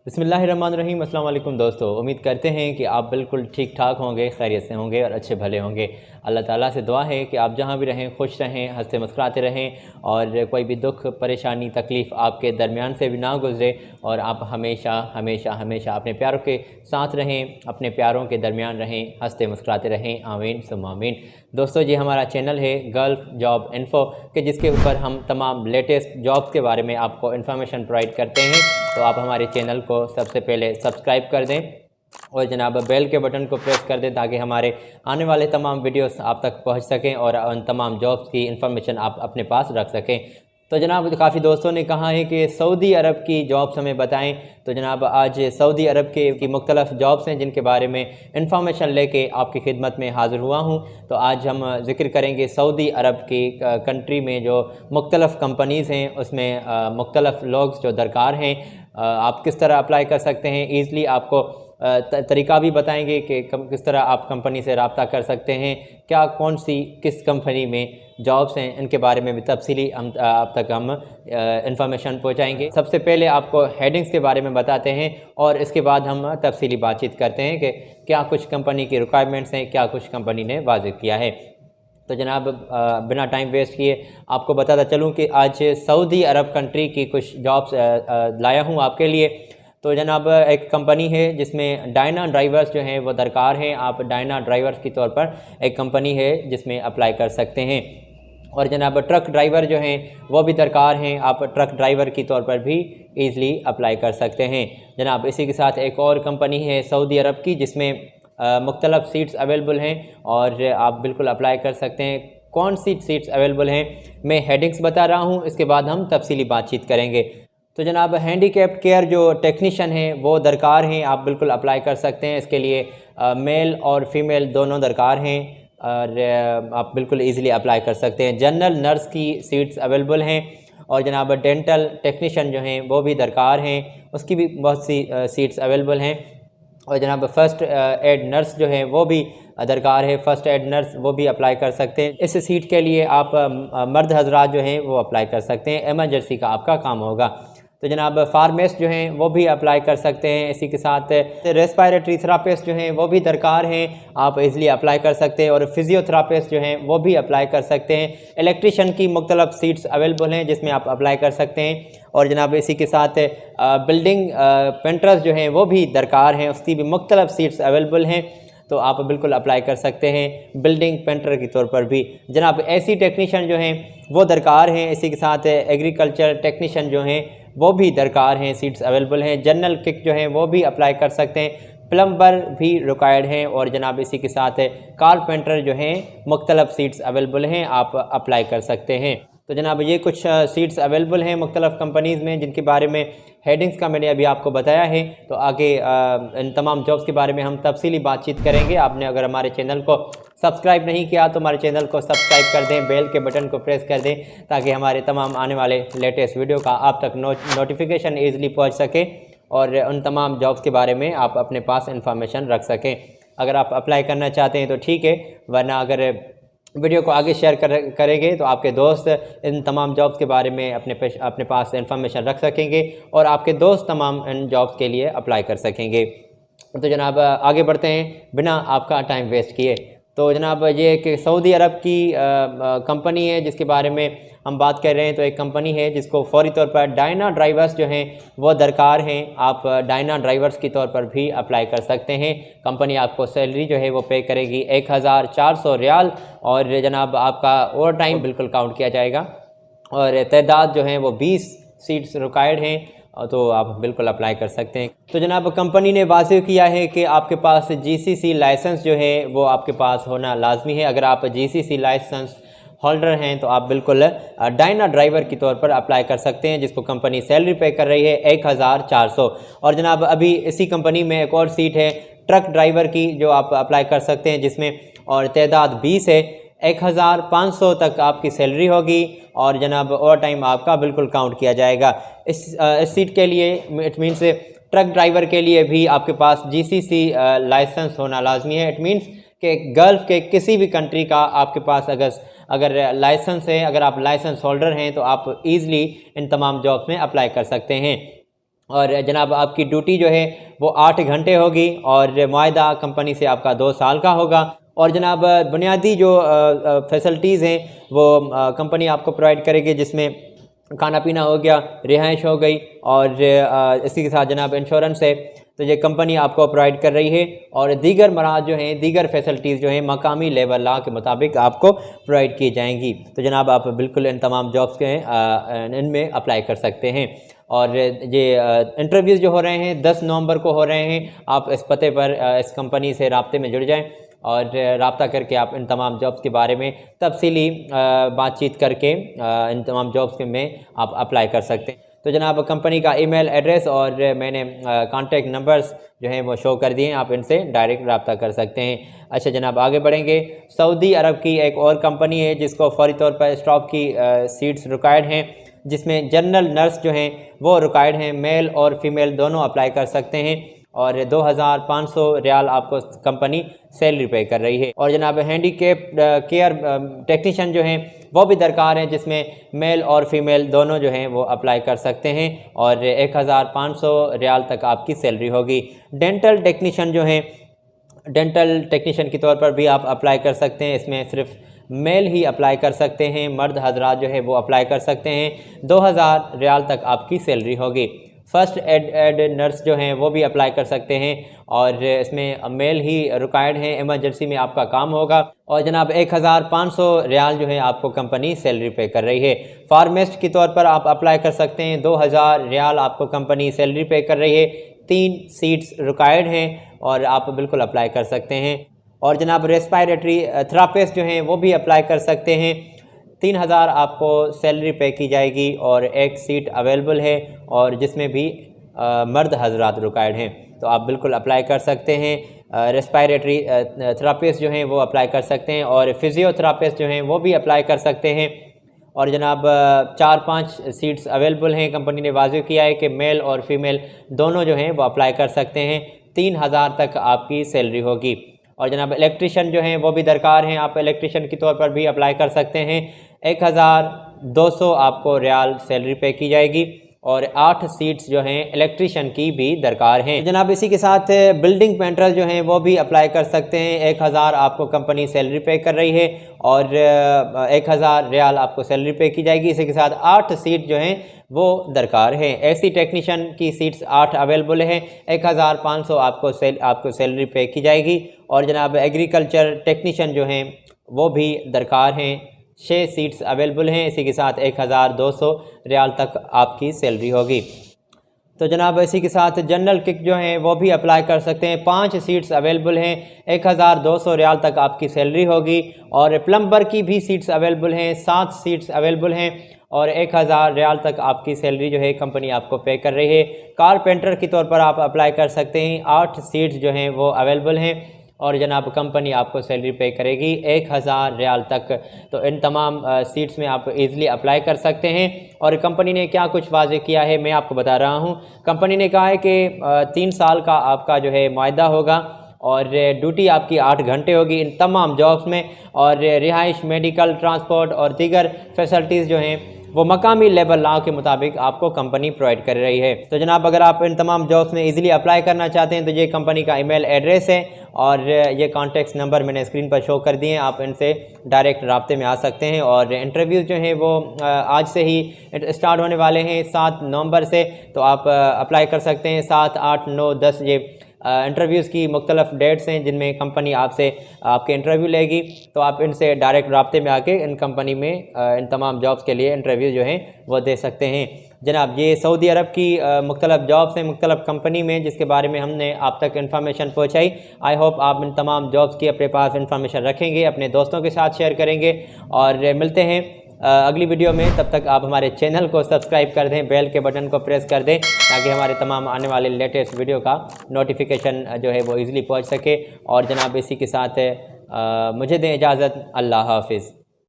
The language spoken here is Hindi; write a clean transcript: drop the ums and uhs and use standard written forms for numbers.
बिस्मिल्लाहिर्रहमानिर्रहीम। अस्सलाम वालेकुम दोस्तों, उम्मीद करते हैं कि आप बिल्कुल ठीक ठाक होंगे, खैरियत से होंगे और अच्छे भले होंगे। अल्लाह ताला से दुआ है कि आप जहाँ भी रहें खुश रहें, हंसते मुस्कुराते रहें और कोई भी दुख परेशानी तकलीफ़ आपके दरमियान से भी ना गुज़रे और आप हमेशा हमेशा हमेशा अपने प्यारों के साथ रहें, अपने प्यारों के दरमियान रहें, हंसते मुस्कुराते रहें। आमीन सुम्मा आमीन। दोस्तों, ये हमारा चैनल है गल्फ़ जॉब इन्फ़ो के, जिसके ऊपर हम तमाम लेटेस्ट जॉब्स के बारे में आपको इन्फॉर्मेशन प्रोवाइड करते हैं। तो आप हमारे चैनल को सबसे पहले सब्सक्राइब कर दें और जनाब बेल के बटन को प्रेस कर दें ताकि हमारे आने वाले तमाम वीडियोस आप तक पहुंच सकें और उन तमाम जॉब्स की इन्फॉर्मेशन आप अपने पास रख सकें। तो जनाब काफ़ी दोस्तों ने कहा है कि सऊदी अरब की जॉब्स हमें बताएं। तो जनाब आज सऊदी अरब की मुख्तलिफ़ जॉब्स हैं जिनके बारे में इंफॉर्मेशन लेके आपकी खिदमत में हाज़िर हुआ हूं। तो आज हम जिक्र करेंगे सऊदी अरब की कंट्री में जो मुख्तलिफ़ कंपनीज़ हैं उसमें मुख्तलिफ़ लोग जो दरकार हैं, आप किस तरह अप्लाई कर सकते हैं। ईज़िली आपको तरीका भी बताएंगे कि किस तरह आप कंपनी से रब्ता कर सकते हैं, क्या कौन सी किस कंपनी में जॉब्स हैं, इनके बारे में भी तफसीली हम आप तक हम इंफॉर्मेशन पहुंचाएंगे। सबसे पहले आपको हेडिंग्स के बारे में बताते हैं और इसके बाद हम तफसीली बातचीत करते हैं कि क्या कुछ कंपनी की रिक्वायरमेंट्स हैं, क्या कुछ कंपनी ने वाज़िह किया है। तो जनाब बिना टाइम वेस्ट किए आपको बताता चलूँ कि आज सऊदी अरब कंट्री की कुछ जॉब्स लाया हूँ आपके लिए। तो जनाब एक कंपनी है जिसमें डायना ड्राइवर्स जो हैं वो दरकार हैं। आप डायना ड्राइवर्स के तौर पर एक कंपनी है जिसमें अप्लाई कर सकते हैं। और जनाब ट्रक ड्राइवर जो हैं वो भी दरकार हैं, आप ट्रक ड्राइवर के तौर पर भी ईज़िली अप्लाई कर सकते हैं। जनाब इसी के साथ एक और कंपनी है सऊदी अरब की जिसमें मुख्तलिफ़ सीट्स अवेलेबल हैं और आप बिल्कुल अप्लाई कर सकते हैं। कौन सी सीट्स अवेलेबल हैं मैं हेडिंग्स बता रहा हूं, इसके बाद हम तफसीली बातचीत करेंगे। तो जनाब हैंडीकैप्ड केयर जो टेक्नीशियन हैं वो दरकार हैं, आप बिल्कुल अप्लाई कर सकते हैं। इसके लिए मेल और फीमेल दोनों दरकार हैं और आप बिल्कुल ईज़िली अप्लाई कर सकते हैं। जनरल नर्स की सीट्स अवेलेबल हैं और जनाब डेंटल टेक्नीशियन जो हैं वो भी दरकार हैं, उसकी भी बहुत सी सीट्स अवेलेबल हैं। और जनाब फ़र्स्ट एड नर्स जो है वो भी दरकार है, फ़र्स्ट एड नर्स वो भी अप्लाई कर सकते हैं। इस सीट के लिए आप मर्द हजरात जो हैं वो अप्लाई कर सकते हैं, एमरजेंसी का आपका काम होगा। तो जनाब फार्मेस्ट जो हैं वो भी अप्लाई कर सकते हैं। इसी के साथ रेस्पायरेटरी थेरापिस्ट जो हैं वो भी दरकार हैं, आप इज़िली अप्लाई कर सकते हैं। और फिजियोथेरापिस्ट जो हैं वो भी अप्लाई कर सकते हैं। इलेक्ट्रिशियन की मुख्तलिफ़ सीट्स अवेलेबल हैं जिसमें आप अप्लाई कर सकते हैं। और जनाब इसी के साथ बिल्डिंग पेंटर्स जो हैं वो भी दरकार हैं, उसकी भी मुख्तलिफ़ सीट्स अवेलेबल हैं, तो आप बिल्कुल अप्लाई कर सकते हैं बिल्डिंग पेंटर के तौर पर भी। जनाब एसी टेक्नीशियन जो हैं वो दरकार हैं। इसी के साथ एग्रीकल्चर टेक्नीशियन जो हैं वो भी दरकार हैं, सीट्स अवेलेबल हैं। जनरल किक जो हैं वो भी अप्लाई कर सकते हैं। प्लम्बर भी रिक्वायर्ड हैं और जनाब इसी के साथ कारपेंटर जो हैं मुख्तलिफ़ सीट्स अवेलेबल हैं, आप अप्लाई कर सकते हैं। तो जनाब ये कुछ सीट्स अवेलेबल हैं मुख्तलिफ़ कंपनीज़ में जिनके बारे में हेडिंग्स का मैंने अभी आपको बताया है। तो आगे इन तमाम जॉब्स के बारे में हम तफसीली बातचीत करेंगे। आपने अगर हमारे चैनल को सब्सक्राइब नहीं किया तो हमारे चैनल को सब्सक्राइब कर दें, बेल के बटन को प्रेस कर दें ताकि हमारे तमाम आने वाले लेटेस्ट वीडियो का आप तक नोटिफिकेशन ईज़िली पहुँच सके और उन तमाम जॉब्स के बारे में आप अपने पास इंफॉर्मेशन रख सकें। अगर आप अप्लाई करना चाहते हैं तो ठीक है, वरना अगर वीडियो को आगे शेयर करेंगे तो आपके दोस्त इन तमाम जॉब्स के बारे में अपने पास इंफॉर्मेशन रख सकेंगे और आपके दोस्त तमाम इन जॉब्स के लिए अप्लाई कर सकेंगे। तो जनाब आगे बढ़ते हैं बिना आपका टाइम वेस्ट किए। तो जनाब ये एक सऊदी अरब की कंपनी है जिसके बारे में हम बात कर रहे हैं। तो एक कंपनी है जिसको फौरी तौर पर डायना ड्राइवर्स जो हैं वो दरकार हैं, आप डायना ड्राइवर्स के तौर पर भी अप्लाई कर सकते हैं। कंपनी आपको सैलरी जो है वो पे करेगी 1400 रियाल और जनाब आपका ओवर टाइम बिल्कुल काउंट किया जाएगा और तादाद जो है वो 20 सीट्स रिक्वायर्ड हैं, तो आप बिल्कुल अप्लाई कर सकते हैं। तो जनाब कंपनी ने वाज़िह किया है कि आपके पास जीसीसी लाइसेंस जो है वो आपके पास होना लाजमी है। अगर आप जीसीसी लाइसेंस होल्डर हैं तो आप बिल्कुल डायना ड्राइवर के तौर पर अप्लाई कर सकते हैं, जिसको कंपनी सैलरी पे कर रही है 1400। और जनाब अभी इसी कंपनी में एक और सीट है ट्रक ड्राइवर की जो आप अप्लाई कर सकते हैं, जिसमें और तादाद 20 है। 1500 तक आपकी सैलरी होगी और जनाब ओवर टाइम आपका बिल्कुल काउंट किया जाएगा। इस सीट के लिए इट मीन्स ट्रक ड्राइवर के लिए भी आपके पास जीसीसी लाइसेंस होना लाजमी है। इट मीन्स कि गल्फ़ के किसी भी कंट्री का आपके पास अगर लाइसेंस है, अगर आप लाइसेंस होल्डर हैं तो आप ईज़िली इन तमाम जॉब्स में अप्लाई कर सकते हैं। और जनाब आपकी ड्यूटी जो है वो 8 घंटे होगी और मुआहदा कंपनी से आपका 2 साल का होगा। और जनाब बुनियादी जो फैसिलिटीज़ हैं वो कंपनी आपको प्रोवाइड करेगी, जिसमें खाना पीना हो गया, रिहाइश हो गई, और इसी के साथ जनाब इंश्योरेंस है तो ये कंपनी आपको प्रोवाइड कर रही है। और दीगर मराज जो हैं, दीगर फैसिलिटीज़ जो हैं मकामी लेबर लॉ के मुताबिक आपको प्रोवाइड की जाएंगी। तो जनाब आप बिल्कुल इन तमाम जॉब्स के इनमें अप्लाई कर सकते हैं। और ये इंटरव्यूज़ जो हो रहे हैं 10 नवंबर को हो रहे हैं। आप इस पते पर इस कंपनी से राब्ते में जुड़ जाएं और रब्ता करके आप इन तमाम जॉब्स के बारे में तफसीली बातचीत करके इन तमाम जॉब्स में आप अप्लाई कर सकते हैं। तो जनाब कंपनी का ईमेल एड्रेस और मैंने कॉन्टेक्ट नंबर्स जो हैं वो शो कर दिए हैं, आप इनसे डायरेक्ट रब्ता कर सकते हैं। अच्छा जनाब आगे बढ़ेंगे। सऊदी अरब की एक और कंपनी है जिसको फौरी तौर पर स्टाफ की सीट्स रिक्वायर्ड हैं, जिसमें जनरल नर्स जो हैं वो रिक्वायर्ड हैं। मेल और फीमेल दोनों अप्लाई कर सकते हैं और 2500 रियाल आपको कंपनी सैलरी पे कर रही है। और जनाब हैंडीकेप केयर टेक्नीशियन जो हैं वो भी दरकार हैं, जिसमें मेल और फीमेल दोनों जो हैं वो अप्लाई कर सकते हैं और 1500 रियाल तक आपकी सैलरी होगी। डेंटल टेक्नीशियन जो हैं, डेंटल टेक्नीशियन के तौर पर भी आप अप्लाई कर सकते हैं। इसमें सिर्फ मेल ही अप्लाई कर सकते हैं, मर्द हजरात जो है वो अप्लाई कर सकते हैं। 2000 रियाल तक आपकी सैलरी होगी। फ़र्स्ट एड नर्स जो हैं वो भी अप्लाई कर सकते हैं और इसमें मेल ही रिक्वायर्ड हैं, इमरजेंसी में आपका काम होगा। और जनाब 1500 रियाल जो है आपको कंपनी सैलरी पे कर रही है। फार्मासिस्ट के तौर पर आप अप्लाई कर सकते हैं, 2000 रियाल आपको कंपनी सैलरी पे कर रही है। 3 सीट्स रिक्वायर्ड हैं और आप बिल्कुल अप्लाई कर सकते हैं। और जनाब रेस्पिरेटरी थेरापिस्ट जो हैं वो भी अप्लाई कर सकते हैं। 3000 आपको सैलरी पे की जाएगी और 1 सीट अवेलेबल है और जिसमें भी मर्द हजरात रिक्वायर्ड हैं, तो आप बिल्कुल अप्लाई कर सकते हैं। रेस्पिरेटरी थेरापिस्ट जो हैं वो अप्लाई कर सकते हैं और फिजियोथेरापिस्ट जो हैं वो भी अप्लाई कर सकते हैं। और जनाब 4-5 सीट्स अवेलेबल हैं। कंपनी ने वाज़ेह किया है कि मेल और फीमेल दोनों जो हैं वो अप्लाई कर सकते हैं। 3000 तक आपकी सैलरी होगी। और जनाब इलेक्ट्रिशियन जो हैं वो भी दरकार हैं, आप इलेक्ट्रिशियन के तौर पर भी अप्लाई कर सकते हैं। 1200 आपको रियाल सैलरी पे की जाएगी और 8 सीट्स जो हैं इलेक्ट्रिशियन की भी दरकार हैं। जनाब इसी के साथ बिल्डिंग पेंटर जो हैं वो भी अप्लाई कर सकते हैं। 1000 आपको कंपनी सैलरी पे कर रही है और 1000 रियाल आपको सैलरी पे की जाएगी। इसी के साथ 8 सीट जो हैं वो दरकार है। ऐसी टेक्नीशियन की सीट्स 8 अवेलेबल हैं। 1500 आपको सैलरी पे की जाएगी। और जनाब एग्रीकल्चर टेक्नीशियन जो हैं वो भी दरकार हैं, 6 सीट्स अवेलेबल हैं। इसी के साथ 1200 रियाल तक आपकी सैलरी होगी। तो जनाब इसी के साथ जनरल किक जो हैं वो भी अप्लाई कर सकते हैं। 5 सीट्स अवेलेबल हैं, 1200 रियाल तक आपकी सैलरी होगी। और प्लम्बर की भी सीट्स अवेलेबल हैं, 7 सीट्स अवेलेबल हैं और 1000 रियाल तक आपकी सैलरी जो है कंपनी आपको पे कर रही है। कारपेंटर के तौर पर आप अप्लाई कर सकते हैं, 8 सीट्स जो हैं वो अवेलेबल हैं और जनाब कंपनी आपको सैलरी पे करेगी 1000 रियाल तक। तो इन तमाम सीट्स में आप इजीली अप्लाई कर सकते हैं। और कंपनी ने क्या कुछ वाज़ेह किया है मैं आपको बता रहा हूँ। कंपनी ने कहा है कि 3 साल का आपका जो है मुआहदा होगा और ड्यूटी आपकी 8 घंटे होगी इन तमाम जॉब्स में। और रिहाइश, मेडिकल, ट्रांसपोर्ट और दीगर फैसिलिटीज़ जो हैं वो मकामी लेबर लॉ के मुताबिक आपको कंपनी प्रोवाइड कर रही है। तो जनाब अगर आप इन तमाम जॉब्स में इजीली अप्लाई करना चाहते हैं तो ये कंपनी का ईमेल एड्रेस है और ये कॉन्टेक्ट नंबर मैंने स्क्रीन पर शो कर दिए हैं, आप इनसे डायरेक्ट राब्ते में आ सकते हैं। और इंटरव्यूज़ जो हैं वो आज से ही स्टार्ट होने वाले हैं 7 नवंबर से, तो आप अप्लाई कर सकते हैं। 7, 8, 9, 10 ये इंटरव्यूज़ की मुख्तलिफ डेट्स हैं जिनमें कंपनी आपसे आपके इंटरव्यू लेगी, तो आप इनसे डायरेक्ट राब्ते में आके इन कंपनी में इन तमाम जॉब्स के लिए इंटरव्यू जो हैं वो दे सकते हैं। जनाब ये सऊदी अरब की मुख्तलिफ जॉब्स हैं मुख्तलिफ कंपनी में जिसके बारे में हमने आप तक इन्फॉर्मेशन पहुँचाई। आई होप आप इन तमाम जॉब्स की अपने पास इन्फॉर्मेशन रखेंगे, अपने दोस्तों के साथ शेयर करेंगे और मिलते हैं अगली वीडियो में। तब तक आप हमारे चैनल को सब्सक्राइब कर दें, बेल के बटन को प्रेस कर दें ताकि हमारे तमाम आने वाले लेटेस्ट वीडियो का नोटिफिकेशन जो है वो ईज़िली पहुंच सके। और जनाब इसी के साथ मुझे दें इजाज़त, अल्लाह हाफिज़।